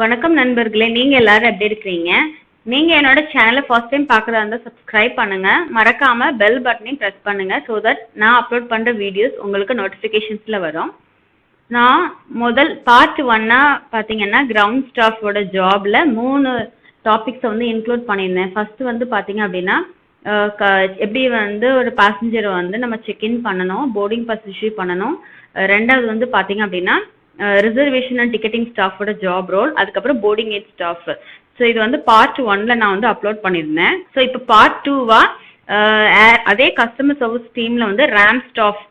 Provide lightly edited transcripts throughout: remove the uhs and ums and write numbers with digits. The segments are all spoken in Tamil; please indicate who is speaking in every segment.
Speaker 1: வணக்கம் நண்பர்களே, நீங்க எல்லாரும் எப்படி இருக்கிறீங்க? நீங்க என்னோட சேனலை ஃபர்ஸ்ட் டைம் பார்க்கறதா இருந்தா சப்ஸ்கிரைப் பண்ணுங்க. மறக்காம பெல் பட்டனையும் பிரஸ் பண்ணுங்க so that நான் அப்லோட் பண்ற வீடியோஸ் உங்களுக்கு நோட்டிபிகேஷன்ஸ்ல வரும். நான் முதல் பார்ட் 1 பாத்தீங்கன்னா கிரவுண்ட் ஸ்டாஃபோட ஜாப்ல 3 டாபிக்ஸ் வந்து இன்க்ளூட் பண்ணியிருந்தேன். ஃபர்ஸ்ட் வந்து பாத்தீங்க அப்படின்னா எப்படி வந்து ஒரு பேசஞ்சரை வந்து நம்ம செக் இன் பண்ணணும், போர்டிங் பாஸ் இஷ்யூ பண்ணணும். ரெண்டாவது வந்து பாத்தீங்க அப்படின்னா ரிசர்வேஷன் அண்ட் டிக்கெட்டிங் ஸ்டாஃபோட ஜாப் ரோல், அதுக்கப்புறம் போர்டிங் எய்ட் ஸ்டாஃப். ஸோ இது வந்து பார்ட் 1ல நான் வந்து அப்லோட் பண்ணியிருந்தேன். ஸோ இப்போ பார்ட் 2வா அதே கஸ்டமர் சர்வீஸ் டீம்ல வந்து ரேம் ஸ்டாஃப்,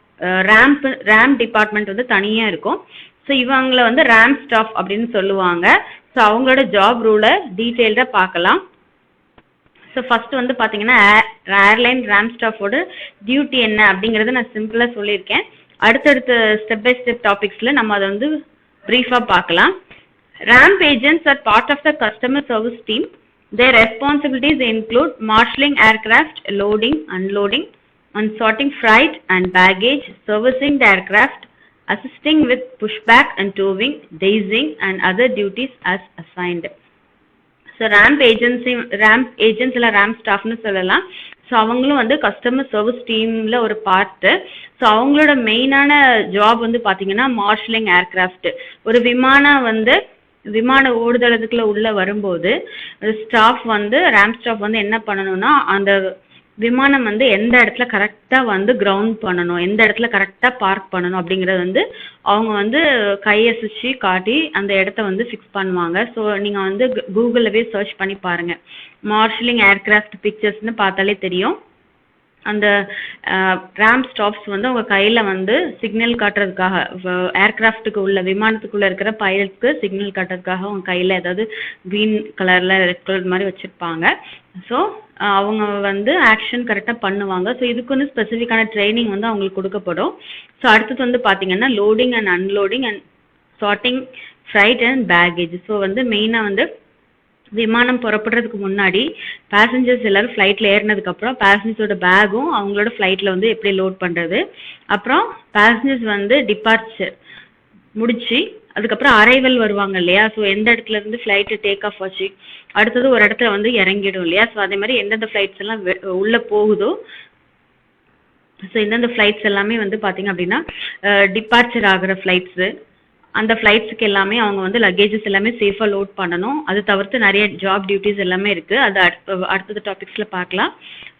Speaker 1: ரேம் டிபார்ட்மெண்ட் வந்து தனியாக இருக்கும். ஸோ இவங்கள வந்து ரேம் ஸ்டாஃப் அப்படின்னு சொல்லுவாங்க. ஸோ அவங்களோட ஜாப் ரூலை டீட்டெயில்டாக பார்க்கலாம். ஸோ ஃபர்ஸ்ட் வந்து பார்த்தீங்கன்னா ஏர்லைன் ரேம் ஸ்டாஃபோட டியூட்டி என்ன அப்படிங்கிறத நான் சிம்பிளாக சொல்லியிருக்கேன். அடுத்தடுத்த ஸ்டெப் பை ஸ்டெப் டாபிக்ஸில் நம்ம அதை வந்து ப்ரீஃபாக பார்க்கலாம். Ramp agents are part of the customer service team. Their responsibilities include marshalling aircraft, loading, unloading, and sorting freight and baggage, servicing the aircraft, assisting with pushback and towing, dazing, and other duties as assigned. So ramp agents இல்லை ரேம்ப் ஸ்டாஃப்னு சொல்லலாம். ஸோ அவங்களும் வந்து கஸ்டமர் சர்வீஸ் டீமில் ஒரு பார்ட்டு. ஸோ அவங்களோட மெயினான ஜாப் வந்து பார்த்தீங்கன்னா மார்ஷலிங் ஏர்கிராஃப்ட். ஒரு விமான ஓடுதளத்துக்குள்ள உள்ள வரும்போது ஸ்டாஃப் வந்து ரேம்ப் ஸ்டாஃப் வந்து என்ன பண்ணணும்னா அந்த விமானம் வந்து எந்த இடத்துல கரெக்டாக வந்து கிரவுண்ட் பண்ணணும், எந்த இடத்துல கரெக்டாக பார்க் பண்ணணும் அப்படிங்கிறத வந்து அவங்க வந்து கையசிச்சு காட்டி அந்த இடத்த வந்து ஃபிக்ஸ் பண்ணுவாங்க. ஸோ நீங்கள் வந்து கூகுளில் போய் சர்ச் பண்ணி பாருங்கள், மார்ஷலிங் ஏர்கிராஃப்ட் பிக்சர்ஸ்னு பார்த்தாலே தெரியும். அந்த ரேம்ப் ஸ்டாப்ஸ் வந்து அவங்க கையில் வந்து சிக்னல் காட்டுறதுக்காக, ஏர்கிராஃப்ட்டுக்கு உள்ள விமானத்துக்குள்ளே இருக்கிற பைலட்ஸ்க்கு சிக்னல் காட்டுறதுக்காக அவங்க கையில் ஏதாவது க்ரீன் கலரில் ரெட் கலர் மாதிரி வச்சுருப்பாங்க. ஸோ அவங்க வந்து ஆக்ஷன் கரெக்டாக பண்ணுவாங்க. ஸோ இதுக்கு வந்து ஸ்பெசிஃபிக்கான ட்ரைனிங் வந்து அவங்களுக்கு கொடுக்கப்படும். ஸோ அடுத்தது வந்து பார்த்தீங்கன்னா loading and unloading and sorting freight and baggage. So வந்து மெயினாக வந்து விமானம் புறப்படுறதுக்கு முன்னாடி பேசஞ்சர்ஸ் எல்லாரும் ஃப்ளைட்டில் ஏறினதுக்கப்புறம் பேசஞ்சர்ஸோட பேகும் அவங்களோட ஃப்ளைட்டில் வந்து எப்படி லோட் பண்ணுறது, அப்புறம் பேசஞ்சர்ஸ் வந்து டிபார்ச்சர் முடிச்சு அதுக்கப்புறம் அரைவல் வருவாங்க இல்லையா. ஸோ எந்த இடத்துல இருந்து ஃப்ளைட்டு டேக் ஆஃப் ஆச்சு, அடுத்தது ஒரு இடத்துல வந்து இறங்கிடும் இல்லையா. ஸோ அதே மாதிரி எந்தெந்த ஃப்ளைட்ஸ் எல்லாம் உள்ளே போகுதோ, ஸோ எந்தெந்த ஃப்ளைட்ஸ் எல்லாமே வந்து பார்த்தீங்க அப்படின்னா டிபார்ச்சர் ஆகிற ஃப்ளைட்ஸு, அந்த ஃப்ளைட்ஸுக்கு எல்லாமே அவங்க வந்து லக்கேஜஸ் எல்லாமே சேஃபாக லோட் பண்ணணும். அது தவிர்த்து நிறைய ஜாப் டியூட்டிஸ் எல்லாமே இருக்குது. அது அடுத்தது டாபிக்ஸில் பார்க்கலாம்.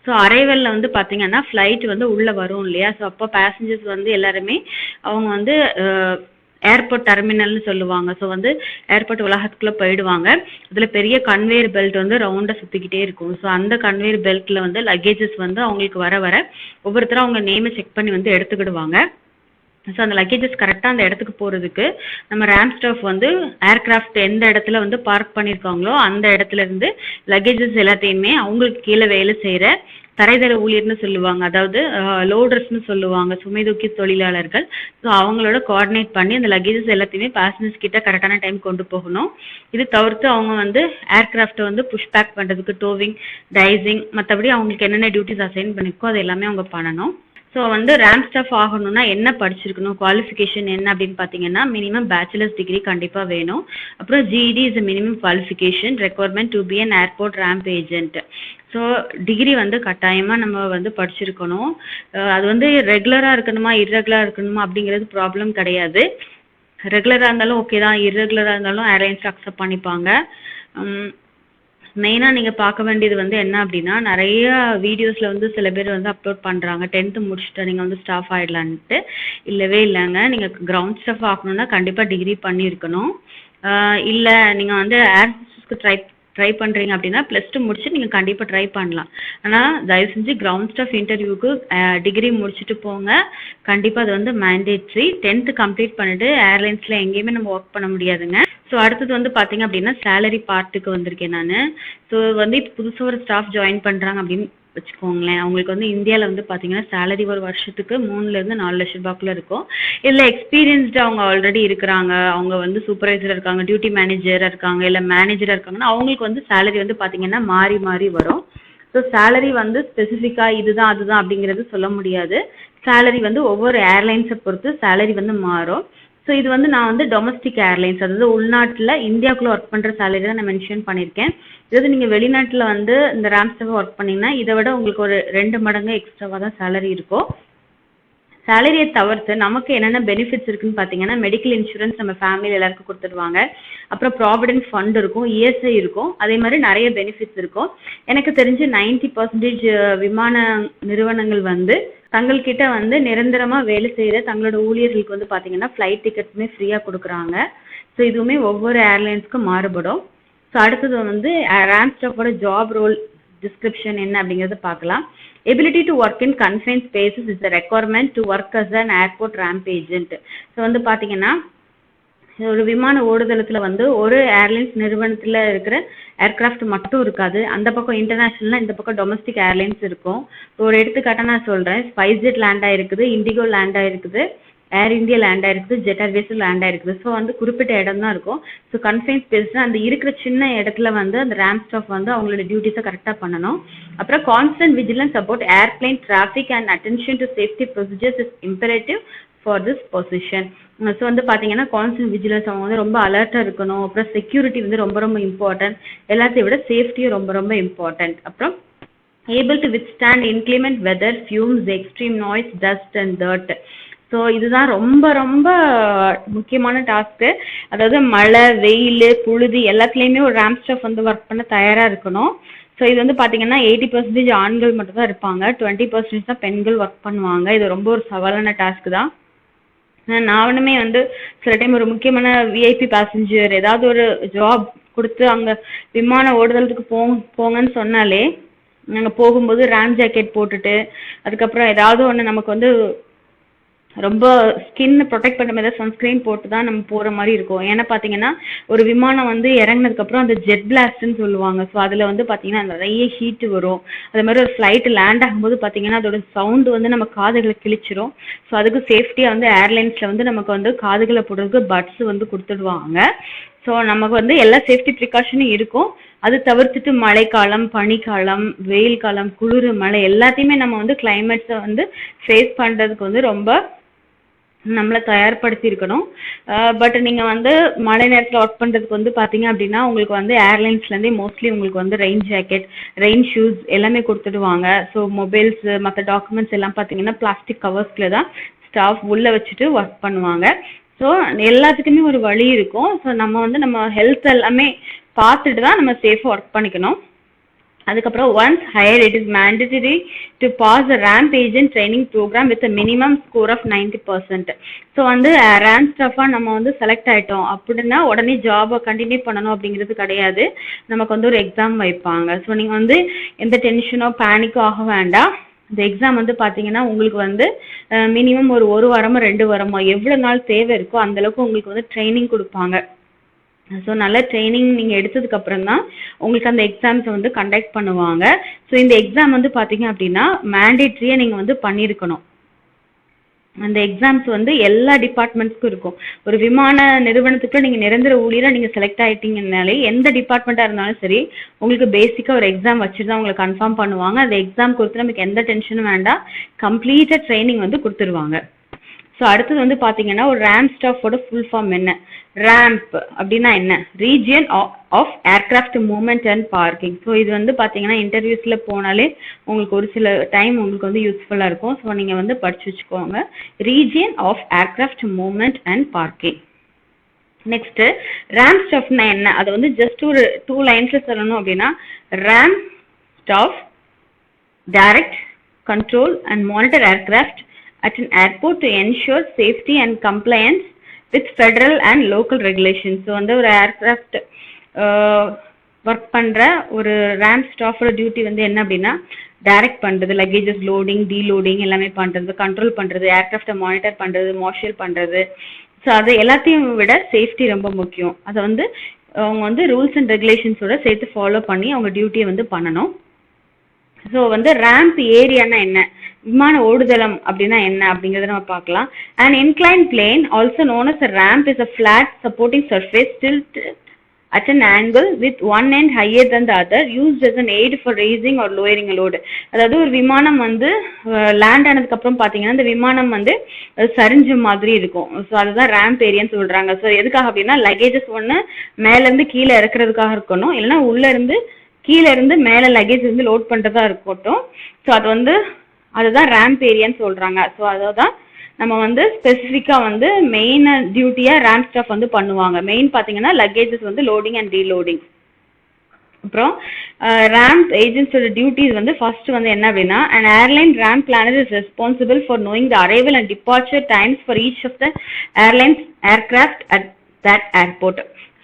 Speaker 1: ஸோ அரைவலில் வந்து பார்த்தீங்கன்னா ஃப்ளைட் வந்து உள்ளே வரும் இல்லையா. ஸோ அப்போ பேசஞ்சர்ஸ் வந்து எல்லாருமே அவங்க வந்து ஏர்போர்ட் டெர்மினல்னு சொல்லுவாங்க. ஸோ வந்து ஏர்போர்ட் வளாகத்துக்குள்ளே போயிடுவாங்க. அதில் பெரிய கன்வேயர் பெல்ட் வந்து ரவுண்டாக சுற்றிக்கிட்டே இருக்கும். ஸோ அந்த கன்வேயர் பெல்ட்டில் வந்து லக்கேஜஸ் வந்து அவங்களுக்கு வர ஒவ்வொருத்தரும் அவங்க நேமை செக் பண்ணி வந்து எடுத்துக்கிடுவாங்க. ஸோ அந்த லக்கேஜஸ் கரெக்டாக அந்த இடத்துக்கு போகிறதுக்கு நம்ம ரேம்ப் ஸ்டாஃப் வந்து ஏர்கிராஃப்ட் எந்த இடத்துல வந்து பார்க் பண்ணியிருக்காங்களோ அந்த இடத்துல இருந்து லக்கேஜஸ் எல்லாத்தையுமே அவங்களுக்கு கீழே வேலை செய்கிற தரைதர ஊழியர்னு சொல்லுவாங்க, அதாவது லோடர்ஸ்னு சொல்லுவாங்க, சுமை தூக்கி தொழிலாளர்கள். ஸோ அவங்களோட கோஆர்டினேட் பண்ணி அந்த லக்கேஜஸ் எல்லாத்தையுமே பேசஞ்சர்ஸ் கிட்ட கரெக்டான டைம் கொண்டு போகணும். இது தவிர்த்து அவங்க வந்து ஏர்கிராஃப்டை வந்து புஷ் பேக் பண்ணுறதுக்கு டோவிங், டைசிங், மற்றபடி அவங்களுக்கு என்னென்ன டியூட்டிஸ் அசைன் பண்ணிருக்கோ அது எல்லாமே அவங்க பண்ணணும். ஸோ வந்து ரேம்ப் ஸ்டாஃப் ஆகணும்னா என்ன படிச்சிருக்கணும், குவாலிஃபிகேஷன் என்ன அப்படின்னு பார்த்தீங்கன்னா மினிமம் பேச்சுலர்ஸ் டிகிரி கண்டிப்பாக வேணும். அப்புறம் GET is minimum qualification requirement to be an airport ramp agent. So degree வந்து கட்டாயமாக நம்ம வந்து படிச்சிருக்கணும். அது வந்து ரெகுலராக இருக்கணுமா இர்ரெகுலராக இருக்கணுமா அப்படிங்கிறது ப்ராப்ளம் கிடையாது. ரெகுலராக இருந்தாலும் ஓகே தான், இர்ரெகுலராக இருந்தாலும் ஏர்லைன்ஸ் அக்செப்ட் பண்ணிப்பாங்க. மெயினாக நீங்கள் பார்க்க வேண்டியது வந்து என்ன அப்படின்னா நிறைய வீடியோஸில் வந்து சில பேர் வந்து அப்லோட் பண்ணுறாங்க 10th முடிச்சுட்டு நீங்கள் வந்து ஸ்டாஃப் ஆகிடலான்ட்டு. இல்லவே இல்லைங்க, நீங்கள் கிரவுண்ட் ஸ்டாஃப் ஆகணும்னா கண்டிப்பாக டிகிரி பண்ணியிருக்கணும். இல்லை நீங்கள் வந்து ஏர் ஹோஸ்டஸ்க்கு ட்ரை பண்ணுறீங்க அப்படின்னா +2 முடிச்சு நீங்கள் கண்டிப்பாக ட்ரை பண்ணலாம். ஆனால் தயவு செஞ்சு கிரவுண்ட் ஸ்டாஃப் இன்டர்வியூக்கு டிகிரி முடிச்சுட்டு போங்க. கண்டிப்பாக அது வந்து மேண்டேட்ரி. 10th கம்ப்ளீட் பண்ணிட்டு ஏர்லைன்ஸில் எங்கேயுமே நம்ம ஒர்க் பண்ண முடியாதுங்க. ஸோ அடுத்தது வந்து பார்த்தீங்க அப்படின்னா சேலரி பார்ட்டுக்கு வந்திருக்கேன் நான். ஸோ வந்து இப்போ புதுசாக ஒரு ஸ்டாஃப் ஜாயின் பண்ணுறாங்க அப்படின்னு வச்சுக்கோங்களேன். அவங்களுக்கு வந்து இந்தியாவில் வந்து பார்த்தீங்கன்னா சேலரி ஒரு வருஷத்துக்கு 3 to 4 லட்சம் ரூபாய்க்குள்ள இருக்கும். இதில் எக்ஸ்பீரியன்ஸ்டு அவங்க ஆல்ரெடி இருக்கிறாங்க, அவங்க வந்து சூப்பர்வைசராக இருக்காங்க, டியூட்டி மேனேஜராக இருக்காங்க, இல்லை மேனேஜராக இருக்காங்கன்னா அவங்களுக்கு வந்து சேலரி வந்து பார்த்தீங்கன்னா மாறி வரும். ஸோ சேலரி வந்து ஸ்பெசிஃபிக்காக இதுதான் அதுதான் அப்படிங்கிறது சொல்ல முடியாது. சேலரி வந்து ஒவ்வொரு ஏர்லைன்ஸை பொறுத்து சேலரி வந்து மாறும். ஸோ இது வந்து நான் வந்து டொமஸ்டிக் ஏர்லைன்ஸ், அதாவது உள்நாட்டில் இந்தியாவுக்குள்ளே ஒர்க் பண்ணுற சேலரி தான் நான் மென்ஷன் பண்ணியிருக்கேன். இதாவது நீங்கள் வெளிநாட்டில் வந்து இந்த ரேம்ஸ்டாஃபாக ஒர்க் பண்ணிங்கன்னா இதை விட உங்களுக்கு ஒரு 2 மடங்கு எக்ஸ்ட்ராவாக தான் சேலரி இருக்கும். சேலரியை தவிர்த்து நமக்கு என்னென்ன பெனிஃபிட்ஸ் இருக்குன்னு பார்த்தீங்கன்னா, மெடிக்கல் இன்சூரன்ஸ் நம்ம ஃபேமிலியில் எல்லாருக்கும் கொடுத்துருவாங்க. அப்புறம் ப்ராவிடென்ட் ஃபண்ட் இருக்கும், இஎஸ்ஐ இருக்கும், அதே மாதிரி நிறைய பெனிஃபிட்ஸ் இருக்கும். எனக்கு தெரிஞ்சு 90% விமான நிறுவனங்கள் வந்து தங்கள்கிட்ட வந்து நிரந்தரமாக வேலை செய்கிற தங்களோட ஊழியர்களுக்கு வந்து பார்த்தீங்கன்னா ஃப்ளைட் டிக்கெட்ஸுமே ஃப்ரீயாக கொடுக்குறாங்க. ஸோ இதுவுமே ஒவ்வொரு ஏர்லைன்ஸ்க்கும் மாறுபடும். ஸோ அடுத்தது வந்து ரேம்ஸ்டாஃபோட ஜாப் ரோல் டிஸ்கிரிப்ஷன் என்ன அப்படிங்கிறத பார்க்கலாம். Ability to work in confined spaces is a requirement to work as an airport ramp agent. So வந்து பார்த்தீங்கன்னா ஒரு விமான ஓடுதளத்தில் வந்து ஒரு ஏர்லைன்ஸ் நிறுவனத்தில் இருக்கிற ஏர்கிராஃப்ட் மட்டும் இருக்காது. அந்த பக்கம் இன்டர்நேஷ்னலாக, இந்த பக்கம் டொமஸ்டிக் ஏர்லைன்ஸ் இருக்கும். ஒரு எடுத்துக்காட்டாக நான் சொல்கிறேன், ஸ்பைஸ்ஜெட் லேண்ட் ஆகிருக்குது, இண்டிகோ லேண்ட் ஆகிருக்குது, ஏர் இந்தியா லேண்ட் ஆயிருக்குது, ஜெட் ஏர்வேஸும் லேண்ட் ஆயிருக்குது. ஸோ வந்து குறிப்பிட்ட இடம் தான் இருக்கும். ஸோ கன்ஃபைன் ஸ்பேஸ்னா அந்த இருக்கிற சின்ன இடத்துல வந்து அந்த ரேம்ஸ்டாஃப் வந்து அவங்களோட டியூட்டிஸை கரெக்டாக பண்ணணும். அப்புறம் constant vigilance about airplane traffic and attention to safety procedures is imperative for this position. So வந்து பார்த்தீங்கன்னா கான்ஸ்டன்ட் விஜிலன்ஸ், அவங்க வந்து ரொம்ப அலர்ட்டாக இருக்கணும். அப்புறம் செக்யூரிட்டி வந்து ரொம்ப ரொம்ப இம்பார்ட்டன்ட், எல்லாத்தையும் விட சேஃப்டியும் ரொம்ப ரொம்ப இம்பார்ட்டன்ட். அப்புறம் able to withstand inclement weather, fumes, extreme noise, dust and dirt. So இதுதான் ரொம்ப ரொம்ப முக்கியமான டாஸ்க்கு. அதாவது மழை, வெயில், புழுதி எல்லாத்துலேயுமே ஒரு ரேம்ஸ்டாஃப் வந்து ஒர்க் பண்ண தயாராக இருக்கணும். ஸோ இது வந்து பார்த்தீங்கன்னா 80% ஆண்கள் மட்டும் தான் இருப்பாங்க, 20% தான் பெண்கள் ஒர்க் பண்ணுவாங்க. இது ரொம்ப ஒரு சவாலான டாஸ்க்கு தான். நானுமே வந்து சில டைம் ஒரு முக்கியமான விஐபி பேசஞ்சர் ஏதாவது ஒரு ஜாப் கொடுத்து அங்கே விமான ஓடுதலுக்கு போங்கன்னு சொன்னாலே நாங்கள் போகும்போது ரேம் ஜாக்கெட் போட்டுட்டு, அதுக்கப்புறம் ஏதாவது ஒன்று நமக்கு வந்து ரொம்ப ஸ்கின்னை ப்ரொடெக்ட் பண்ணுற மாதிரி சன்ஸ்க்ரீன் போட்டு தான் நம்ம போகிற மாதிரி இருக்கும். ஏன்னா பார்த்தீங்கன்னா ஒரு விமானம் வந்து இறங்கினதுக்கப்புறம் அந்த ஜெட் பிளாஸ்ட்னு சொல்லுவாங்க. ஸோ அதில் வந்து பார்த்தீங்கன்னா நிறைய ஹீட்டு வரும். அது மாதிரி ஒரு ஃப்ளைட்டு லேண்ட் ஆகும்போது பார்த்தீங்கன்னா அதோட சவுண்டு வந்து நம்ம காதுகளை கிழிச்சிரும். ஸோ அதுக்கு சேஃப்டியாக வந்து ஏர்லைன்ஸில் வந்து நமக்கு வந்து காதுகளை போடுறதுக்கு பட்ஸ் வந்து கொடுத்துடுவாங்க. ஸோ நமக்கு வந்து எல்லா சேஃப்டி ப்ரிகாஷனும் இருக்கும். அது தவிர்த்துட்டு மழைக்காலம், பனிக்காலம், வெயில் காலம், குளிர், மழை எல்லாத்தையுமே நம்ம வந்து கிளைமேட்ஸை வந்து ஃபேஸ் பண்ணுறதுக்கு வந்து ரொம்ப நம்மளை தயார்படுத்தி இருக்கணும். பட் நீங்கள் வந்து மழை நேரத்தில் ஒர்க் பண்ணுறதுக்கு வந்து பார்த்தீங்க அப்படின்னா உங்களுக்கு வந்து ஏர்லைன்ஸ்லேருந்தே மோஸ்ட்லி உங்களுக்கு வந்து ரெயின் ஜாக்கெட், ரெயின் ஷூஸ் எல்லாமே கொடுத்துடுவாங்க. ஸோ மொபைல்ஸ், மற்ற டாக்குமெண்ட்ஸ் எல்லாம் பார்த்தீங்கன்னா பிளாஸ்டிக் கவர்ஸில் தான் ஸ்டாஃப் உள்ளே வச்சுட்டு ஒர்க் பண்ணுவாங்க. ஸோ எல்லாத்துக்குமே ஒரு வழி இருக்கும். ஸோ நம்ம வந்து நம்ம ஹெல்த் எல்லாமே பார்த்துட்டு தான் நம்ம சேஃபாக ஒர்க் பண்ணிக்கணும். அதுக்கப்புறம் once hire it is mandatory to pass a ramp agent training programme with minimum score of 90%. So வந்து ரேம்ப் ஸ்டாஃபாக நம்ம வந்து செலக்ட் ஆகிட்டோம் அப்படின்னா உடனே ஜாபை கண்டினியூ பண்ணணும் அப்படிங்கிறது கிடையாது. நமக்கு வந்து ஒரு எக்ஸாம் வைப்பாங்க. ஸோ நீங்கள் வந்து எந்த டென்ஷனோ பேனிக்கோ ஆக வேண்டாம். இந்த எக்ஸாம் வந்து பார்த்தீங்கன்னா உங்களுக்கு வந்து மினிமம் ஒரு வாரமோ 2 வாரமோ எவ்வளோ நாள் தேவை இருக்கோ அந்தளவுக்கு உங்களுக்கு வந்து ட்ரைனிங் கொடுப்பாங்க. ஸோ நல்ல ட்ரைனிங் நீங்கள் எடுத்ததுக்கப்புறம் தான் உங்களுக்கு அந்த எக்ஸாம்ஸை வந்து கண்டக்ட் பண்ணுவாங்க. ஸோ இந்த எக்ஸாம் வந்து பார்த்தீங்க அப்படின்னா மேண்டேட்ரியாக நீங்கள் வந்து பண்ணியிருக்கணும். அந்த எக்ஸாம்ஸ் வந்து எல்லா டிபார்ட்மெண்ட்ஸ்க்கும் இருக்கும். ஒரு விமான நிறுவனத்துக்குள்ள நீங்கள் நிரந்தர ஊழியராக நீங்கள் செலக்ட் ஆகிட்டீங்கனாலே எந்த டிபார்ட்மெண்ட்டாக இருந்தாலும் சரி உங்களுக்கு பேசிக்காக ஒரு எக்ஸாம் வச்சுட்டு தான் உங்களை கன்ஃபார்ம் பண்ணுவாங்க. அந்த எக்ஸாம் கொடுத்து நமக்கு எந்த டென்ஷனும் வேண்டாம், கம்ப்ளீட்டாக ட்ரைனிங் வந்து கொடுத்துருவாங்க. ஸோ அடுத்தது வந்து பார்த்தீங்கன்னா ஒரு ரேம்ப் ஸ்டாஃபோட ஃபுல் ஃபார்ம் என்ன? ரேம்ப் அப்படின்னா என்ன? Region of aircraft movement and parking. So இது வந்து பார்த்தீங்கன்னா இன்டர்வியூஸில் போனாலே உங்களுக்கு ஒரு சில டைம் உங்களுக்கு வந்து யூஸ்ஃபுல்லாக இருக்கும். ஸோ நீங்கள் வந்து படிச்சு வச்சுக்கோங்க, region of aircraft movement and parking. Next ramp ஸ்டாஃப்னா என்ன? அதை வந்து ஜஸ்ட் ஒரு 2 லைன்ஸில் சொல்லணும் அப்படின்னா, ramp staff direct, control and monitor aircraft at an airport to ensure safety and compliance with federal and local regulations. So வந்து ஒரு ஏர்கிராஃப்ட் ஒர்க் பண்ணுற ஒரு ரேம்ப் ஸ்டாஃபோட டியூட்டி வந்து என்ன அப்படின்னா, டைரக்ட் பண்ணுறது, லக்கேஜஸ் லோடிங், டீலோடிங் எல்லாமே பண்ணுறது, கண்ட்ரோல் பண்ணுறது, ஏர்கிராஃப்டை மானிட்டர் பண்ணுறது, மார்ஷல் பண்ணுறது. ஸோ அது எல்லாத்தையும் விட சேஃப்டி ரொம்ப முக்கியம். அதை வந்து அவங்க வந்து ரூல்ஸ் அண்ட் ரெகுலேஷன்ஸோட சேர்த்து ஃபாலோ பண்ணி அவங்க டியூட்டியை வந்து பண்ணணும். ஸோ வந்து ரேம்ப் ஏரியானா என்ன, விமான ஓடுதளம் அப்படின்னா என்ன அப்படிங்கிறத நம்ம பார்க்கலாம். An inclined plane, also known as a ramp, is a flat supporting surface tilted at an angle with one end higher than the other used as an aid for raising or lowering a load. அதாவது ஒரு விமானம் வந்து லேண்ட் ஆனதுக்கு அப்புறம் பாத்தீங்கன்னா இந்த விமானம் வந்து சரிஞ்ச மாதிரி இருக்கும். ஸோ அதுதான் ரேம்ப் ஏரியான்னு சொல்றாங்க. ஸோ எதுக்காக அப்படின்னா லக்கேஜஸ் ஒன்று மேல இருந்து கீழே இறக்குறதுக்காக இருக்கணும், இல்லைன்னா உள்ள இருந்து கீழே இருந்து மேல லக்கேஜ் வந்து லோட் பண்றதா இருக்கட்டும். ஸோ அது வந்து அதுதான் ரேம்ப் ஏரியான்னு சொல்றாங்க. ஸோ அதான் நம்ம வந்து ஸ்பெசிஃபிக்கா வந்து மெயின் டியூட்டியா ரேம்ப் ஸ்டாஃப் வந்து பண்ணுவாங்க. மெயின் பாத்தீங்கன்னா லக்கேஜஸ் வந்து லோடிங் அண்ட் ரீலோடிங். அப்புறம் ரேம்ப் ஏஜென்ட்ஸோட டியூட்டிஸ் வந்து ஃபர்ஸ்ட் வந்து என்ன அப்படின்னா, an airline ramp planner is responsible for knowing the arrival and departure times for each of the airlines aircraft at that airport.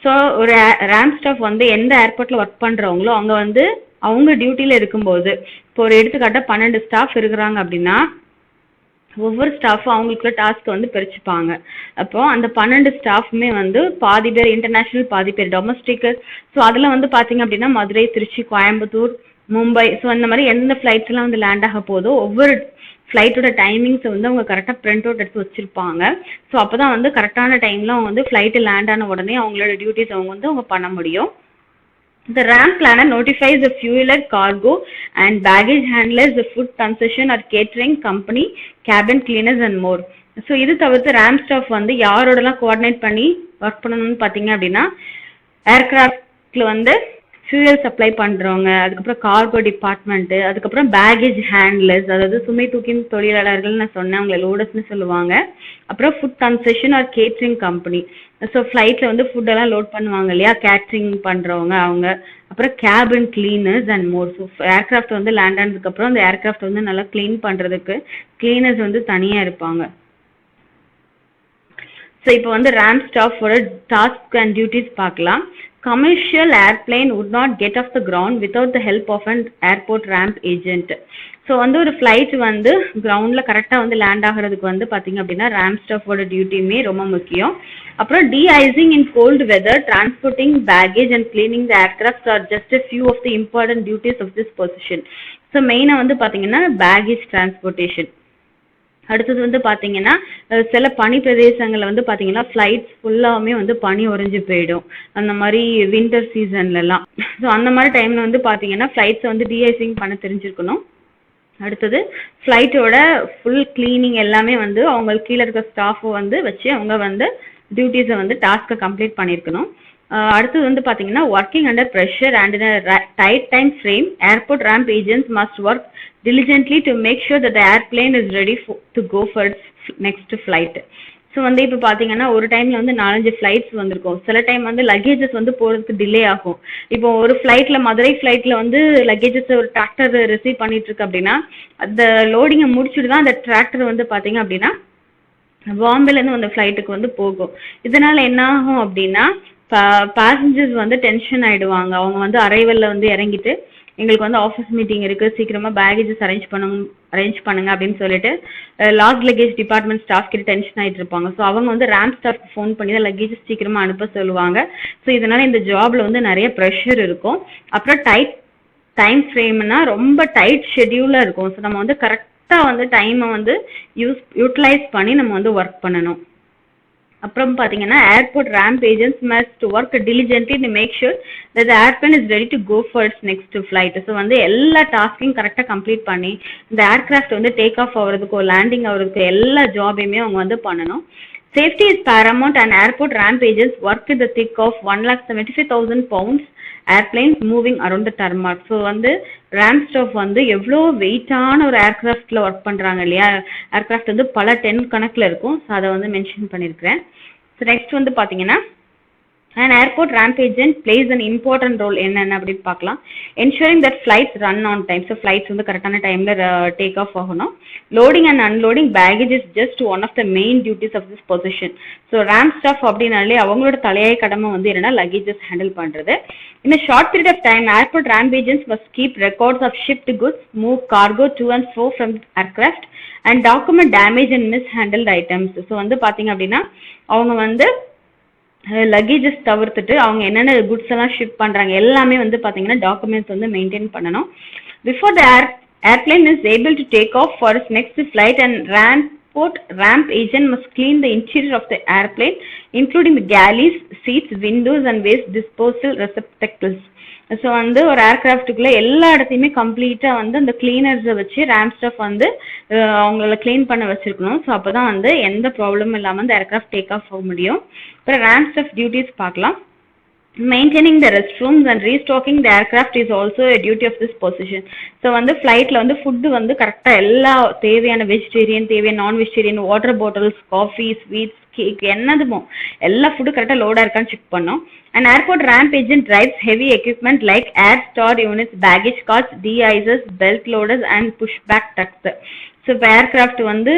Speaker 1: So ஒரு ரேம்ப் ஸ்டாஃப் வந்து எந்த ஏர்போர்ட்ல ஒர்க் பண்றவங்களோ அவங்க வந்து அவங்க டியூட்டியில இருக்கும்போது, இப்போ ஒரு எடுத்துக்காட்ட 12 ஸ்டாஃப் இருக்கிறாங்க அப்படின்னா ஒவ்வொரு ஸ்டாஃபும் அவங்களுக்குள்ள டாஸ்க் வந்து பிரிச்சுப்பாங்க. அப்போ அந்த 12 ஸ்டாஃப்மே வந்து பாதி பேர் இன்டர்நேஷனல், பாதி பேர் டொமஸ்டிக். ஸோ அதில் வந்து பார்த்தீங்க அப்படின்னா மதுரை, திருச்சி, கோயம்புத்தூர், மும்பை, ஸோ அந்த மாதிரி எந்த ஃப்ளைட்ஸ் எல்லாம் வந்து லேண்ட் ஆக போதோ ஒவ்வொரு ஃப்ளைட்டோட டைமிங்ஸை வந்து அவங்க கரெக்டாக பிரிண்ட் அவுட் எடுத்து வச்சிருப்பாங்க. ஸோ அப்போதான் வந்து கரெக்டான டைம்ல அவங்க வந்து ஃப்ளைட்டு லேண்ட் ஆன உடனே அவங்களோட டியூட்டிஸ் அவங்க பண்ண முடியும். The ramp planner notifies the fueler, cargo and baggage handlers, the food concession or catering company, cabin cleaners and more. So இது தவிர்த்து ரேம்ப் ஸ்டாஃப் வந்து யாரோடலாம் கோஆர்டினேட் பண்ணி ஒர்க் பண்ணணும்னு பார்த்தீங்க அப்படின்னா, ஏர்கிராஃப்ட்ல வந்து ஃபியூயல் சப்ளை பண்றவங்க, அதுக்கப்புறம் கார்கோ டிபார்ட்மெண்ட், அதுக்கப்புறம் பேகேஜ் ஹேண்ட்லர்ஸ், அதாவது சுமை தூக்கின் தொழிலாளர்கள் நான் சொன்னேன், அவங்களை லோடர்ஸ்னு சொல்லுவாங்க. அப்புறம் food concession or catering company, so ஃப்ளைட்ல வந்து ஃபுட் எல்லாம் லோட் பண்ணுவாங்க இல்லையா, கேட்ரிங் பண்றவங்க அவங்க. அப்புறம் cabin cleaners and more. So aircraft வந்து லேண்ட் ஆனதுக்கு அப்புறம் அந்த ஏர்கிராஃப்ட் வந்து நல்லா கிளீன் பண்றதுக்கு கிளீனர்ஸ் வந்து தனியா இருப்பாங்க. ஸோ இப்போ வந்து ரேம்ப் ஸ்டாஃபோட டாஸ்க் அண்ட் டியூட்டிஸ் பார்க்கலாம். Commercial airplane would not get off the ground without the help of an airport ramp agent. So வந்து ஒரு ஃப்ளைட் வந்து கிரவுண்ட்ல கரெக்டாக வந்து லேண்ட் ஆகிறதுக்கு வந்து பார்த்தீங்க அப்படின்னா ரேம்ப் ஸ்டாஃபோட டியூட்டியுமே ரொம்ப முக்கியம். அப்புறம் de-icing in cold weather, transporting baggage and cleaning the aircraft are just a few of the important duties of this position. So மெயினாக வந்து பார்த்தீங்கன்னா பேகேஜ் டிரான்ஸ்போர்ட்டேஷன். அடுத்தது வந்து பார்த்தீங்கன்னா சில பனி பிரதேசங்களில் வந்து பார்த்தீங்கன்னா ஃப்ளைட்ஸ் ஃபுல்லாமே வந்து பனி உறைஞ்சு போயிடும், அந்த மாதிரி வின்டர் சீசன்லலாம். ஸோ அந்த மாதிரி டைமில் வந்து பார்த்தீங்கன்னா ஃப்ளைட்ஸை வந்து டீஐசிங் பண்ண தெரிஞ்சிருக்கணும். அடுத்தது ஃப்ளைட்டோட ஃபுல் கிளீனிங் எல்லாமே வந்து அவங்களுக்கு கீழே இருக்க ஸ்டாஃபை வந்து வச்சு அவங்க வந்து டியூட்டிஸை வந்து டாஸ்க்கை கம்ப்ளீட் பண்ணியிருக்கணும். அடுத்தது வந்து பார்த்தீங்கன்னா working under pressure and in tight time frame, airport ramp agents must work diligently to make sure that the airplane is ready to go for its next flight. So வந்து இப்போ பார்த்தீங்கன்னா ஒரு டைம்ல வந்து 4-5 ஃப்ளைட்ஸ் வந்திருக்கும். சில டைம் வந்து லக்கேஜஸ் வந்து போகிறதுக்கு டிலே ஆகும். இப்போ ஒரு ஃப்ளைட்ல மதுரை ஃப்ளைட்ல வந்து லக்கேஜஸ் ஒரு டிராக்டர் ரிசீவ் பண்ணிட்டு இருக்கு அப்படின்னா அந்த லோடிங்கை முடிச்சுட்டு தான் அந்த டிராக்டர் வந்து பார்த்தீங்க அப்படின்னா பாம்பேலேருந்து அந்த ஃப்ளைட்டுக்கு வந்து போகும். இதனால என்ன ஆகும் அப்படின்னா பேசஞ்சர்ஸ் வந்து டென்ஷன் ஆயிடுவாங்க. அவங்க வந்து அரைவல்ல வந்து இறங்கிட்டு எங்களுக்கு வந்து ஆஃபீஸ் மீட்டிங் இருக்கு, சீக்கிரமா பேகேஜஸ் அரேஞ்ச் பண்ணுங்க அப்படின்னு சொல்லிட்டு லாஸ்ட் லக்கேஜ் டிபார்ட்மெண்ட் ஸ்டாஃப் கிட்ட டென்ஷன் ஆயிட்டு இருப்பாங்க. ஸோ அவங்க வந்து ரேம்ப் ஸ்டாஃப் ஃபோன் பண்ணி தான் லக்கேஜஸ் சீக்கிரமா அனுப்ப சொல்லுவாங்க. ஸோ இதனால இந்த ஜாப்ல வந்து நிறைய ப்ரெஷர் இருக்கும். அப்புறம் டைம் ஃப்ரேம்னா ரொம்ப டைட் ஷெட்யூலா இருக்கும். ஸோ நம்ம வந்து கரெக்டா வந்து டைமை வந்து யூட்டிலைஸ் பண்ணி நம்ம வந்து ஒர்க் பண்ணணும். அப்புறம் பார்த்தீங்கன்னா airport ramp agents must work diligently to make sure that the airplane is ready to go for its next flight. So வந்து எல்லா டாஸ்கையும் கரெக்டாக கம்ப்ளீட் பண்ணி இந்த ஏர்கிராஃப்ட் வந்து டேக் ஆஃப் ஆகிறதுக்கோ லேண்டிங் ஆகிறதுக்கோ எல்லா ஜாபையுமே அவங்க வந்து பண்ணணும். Safety is paramount and airport ramp agents work in the thick of 1,75,000 pounds airplanes moving around the tarmac. So வந்து ரேம்ப் ஸ்டாஃப் வந்து எவ்வளோ வெயிட்டான ஒரு ஏர்கிராஃப்ட்ல ஒர்க் பண்றாங்க இல்லையா, ஏர்கிராஃப்ட் வந்து பல 10 கணக்கில் இருக்கும். ஸோ அதை வந்து மென்ஷன் பண்ணியிருக்கிறேன். ஸோ நெக்ஸ்ட் வந்து பார்த்தீங்கன்னா an airport ramp agent plays an important role என்னென்ன அப்படின்னு பார்க்கலாம். ensuring that flights run on time. So flights வந்து கரெக்டான டைம்ல டேக் ஆஃப் ஆகணும். loading and unloading baggage is just one of the main duties of this position. So ramp staff அப்படின்னாலே அவங்களோட தலையாய கடமை வந்து என்னன்னா லக்கேஜஸ் ஹேண்டில் பண்றது. In a short period of time, airport ramp agents must keep records of shipped goods, move cargo to and fro from aircraft and document damaged and mishandled items. So வந்து பாத்தீங்க அப்படின்னா அவங்க வந்து லக்கேஜஸ் தவிர்த்துட்டு அவங்க என்னென்ன குட்ஸ் எல்லாம் ஷிப் பண்றாங்க எல்லாமே வந்து பாத்தீங்கன்னா டாக்குமெண்ட்ஸ் வந்து மெயின்டைன் பண்ணணும். Before the airplane is able to take off for its next flight and airport ramp agent must clean the interior of the airplane, including the galleys, seats, windows, and waste disposal receptacles. So வந்து ஒரு ஏர்கிராஃப்டுக்குள்ள எல்லா இடத்தையுமே கம்ப்ளீட்டா வந்து அந்த கிளீனர்ஸை வச்சு ரேம் ஸ்டஃப் வந்து அவங்கள கிளீன் பண்ண வச்சிருக்கணும். ஸோ அப்போதான் வந்து எந்த ப்ராப்ளமும் இல்லாமல் அந்த ஏர்கிராஃப்ட் டேக் ஆஃப் ஆக முடியும். அப்புறம் ரேம் ஸ்டஃப் டியூட்டிஸ் பார்க்கலாம். Maintaining the restrooms and restocking the aircraft is also a duty of this position. So வந்து ஃப்ளைட்டில் வந்து ஃபுட்டு வந்து கரெக்டாக எல்லா தேவையான வெஜிடேரியன், தேவையான non vegetarian, water bottles, coffee, sweets, cake என்னதுமோ எல்லா ஃபுட்டும் கரெக்டாக லோடாக இருக்கான்னு செக் பண்ணோம். An airport ramp agent drives heavy equipment like air store units, baggage carts, de-icers, belt loaders and pushback trucks. So இப்போ ஏர்கிராஃப்ட் வந்து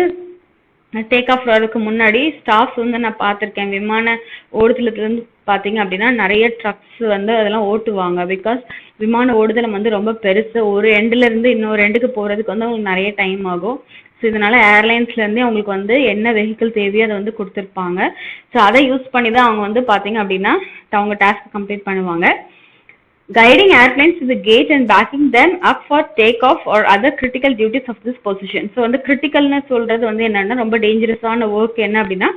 Speaker 1: டேக் ஆஃப் ஆகிறதுக்கு முன்னாடி ஸ்டாஃப்ஸ் வந்து நான் பார்த்துருக்கேன். விமான ஓடுதலத்துலேருந்து பார்த்தீங்க அப்படின்னா நிறைய ட்ரக்ஸ் வந்து அதெல்லாம் ஓட்டுவாங்க. பிகாஸ் விமான ஓடுதலம் வந்து ரொம்ப பெருசு. ஒரு எண்டுலேருந்து இன்னொரு எண்டுக்கு போகிறதுக்கு வந்து அவங்களுக்கு நிறைய டைம் ஆகும். ஸோ இதனால ஏர்லைன்ஸ்லேருந்தே அவங்களுக்கு வந்து என்ன வெஹிக்கிள் தேவையோ அதை வந்து கொடுத்துருப்பாங்க. ஸோ அதை யூஸ் பண்ணி தான் அவங்க வந்து பார்த்தீங்க அப்படின்னா அவங்க டாஸ்க் கம்ப்ளீட் பண்ணுவாங்க. Guiding airplanes to the gate and backing them up for takeoff or other critical duties of this position. So வந்து கிரிட்டிக்கல்னு சொல்றது வந்து என்னன்னா ரொம்ப டேஞ்சரஸான ஒர்க் என்ன அப்படின்னா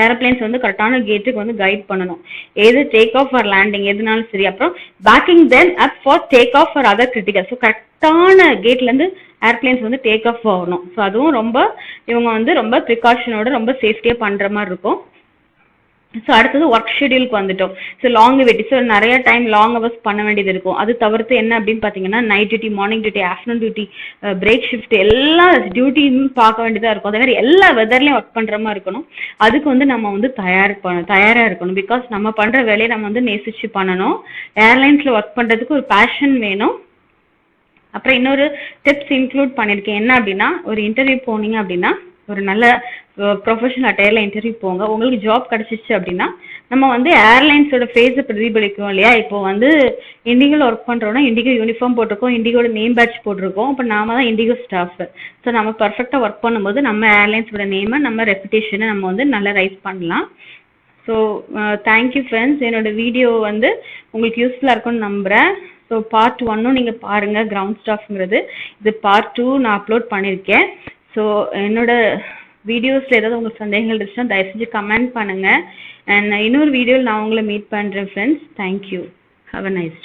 Speaker 1: ஏரோப்ளைன்ஸ் வந்து கரெக்டான கேட்டுக்கு வந்து கைட் பண்ணணும். எது டேக் ஆஃப் ஆர் லேண்டிங் எதுனாலும் சரி. அப்புறம் packing then up for take off or other critical. So கரெக்டான கேட்லேருந்து ஏர்பிளைன்ஸ் வந்து டேக் ஆஃப் ஆகணும். ஸோ அதுவும் ரொம்ப இவங்க வந்து ரொம்ப ப்ரிகாஷனோட ரொம்ப சேஃப்டியாக பண்ணுற மாதிரி இருக்கும். ஸோ அடுத்தது ஒர்க் ஷெடியூலுக்கு வந்துட்டோம். ஸோ லாங் வெட்டி, ஸோ நிறைய டைம் லாங் ஹவர்ஸ் பண்ண வேண்டியது இருக்கும். அது தவிர்த்து என்ன அப்படின்னு பார்த்தீங்கன்னா night duty, morning duty, afternoon duty, break shift எல்லா டியூட்டியும் பார்க்க வேண்டியதாக இருக்கும். அதே மாதிரி எல்லா வெதர்லையும் ஒர்க் பண்ணுற மாதிரி இருக்கணும். அதுக்கு வந்து நம்ம வந்து தயாராக இருக்கணும். பிகாஸ் நம்ம பண்ணுற வேலையை நம்ம வந்து நேசிச்சு பண்ணணும். ஏர்லைன்ஸில் ஒர்க் பண்ணுறதுக்கு ஒரு பேஷன் வேணும். அப்புறம் இன்னொரு டிப்ஸ் இன்க்ளூட் பண்ணியிருக்கேன். என்ன அப்படின்னா ஒரு இன்டர்வியூ போனீங்க அப்படின்னா ஒரு நல்ல ப்ரொஃபஷனல் அட்டையரில் இன்டர்வியூ போங்க. உங்களுக்கு ஜாப் கிடச்சிச்சு அப்படின்னா நம்ம வந்து ஏர்லைன்ஸோட ஃபேஸை பிரதிபலிக்கும் இல்லையா. இப்போ வந்து இண்டிகோவில் ஒர்க் பண்ணுறோன்னா இண்டிகோ யூனிஃபார்ம் போட்டிருக்கோம், இண்டிகோட நேம் பேட்ச் போட்டிருக்கோம். இப்போ நாம தான் இண்டிகோ ஸ்டாஃப். ஸோ நம்ம பர்ஃபெக்டாக ஒர்க் பண்ணும்போது நம்ம ஏர்லைன்ஸோட நேமை, நம்ம ரெப்புடேஷனை நம்ம வந்து நல்லா ரைஸ் பண்ணலாம். So thank you friends. என்னோட வீடியோ வந்து உங்களுக்கு யூஸ்ஃபுல்லாக இருக்கும்னு நம்புகிறேன். ஸோ பார்ட் 1 நீங்கள் பாருங்கள், கிரவுண்ட் ஸ்டாஃப்ங்கிறது. இது பார்ட் 2 நான் அப்லோட் பண்ணியிருக்கேன். ஸோ என்னோட வீடியோஸில் ஏதாவது உங்களுக்கு சந்தேகங்கள் இருந்துச்சுன்னா தயவு செஞ்சு கமெண்ட் பண்ணுங்கள். அண்ட் இன்னொரு வீடியோவில் நான் உங்களை மீட் பண்ணுறேன் friends. Thank you. Have a nice day.